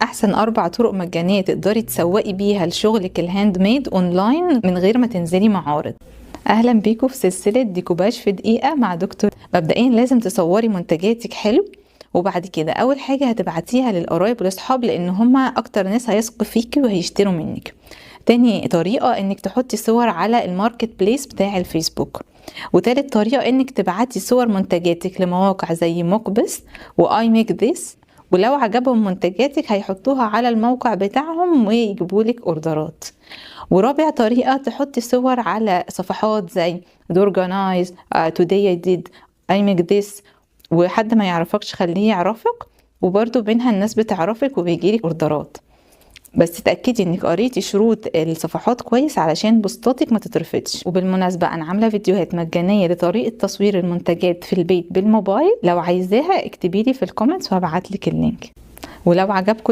احسن 4 طرق مجانيه تقدري تسوقي بيها لشغلك الهاند ميد اونلاين من غير ما تنزلي معارض. اهلا بيكم في سلسله ديكوباج في دقيقه مع دكتور. مبدئيا لازم تصوري منتجاتك حلو، وبعد كده اول حاجه هتبعتيها للقرايب والاصحاب لان هما اكتر ناس هيثقوا فيكي وهيشتروا منك. تاني طريقه انك تحطي صور على الماركت بليس بتاع الفيسبوك. وتالت طريقه انك تبعتي صور منتجاتك لمواقع زي موكبس واي ميك ذس، ولو عجبهم منتجاتك هيحطوها على الموقع بتاعهم ويجيبولك اوردرات. ورابع طريقة تحطي صور على صفحات زي دورجانايز، today I did, I make this، وحد ما يعرفكش خليه يعرفك، وبرضو بينها الناس بتعرفك وبيجيلك اوردرات. بس تأكدي انك قريتي شروط الصفحات كويس علشان بوستاتك ما تترفضش. وبالمناسبة انا عاملة فيديوهات مجانية لطريقة تصوير المنتجات في البيت بالموبايل، لو عايزاها اكتبيلي في الكومنتس وهبعتلك اللينك. ولو عجبكم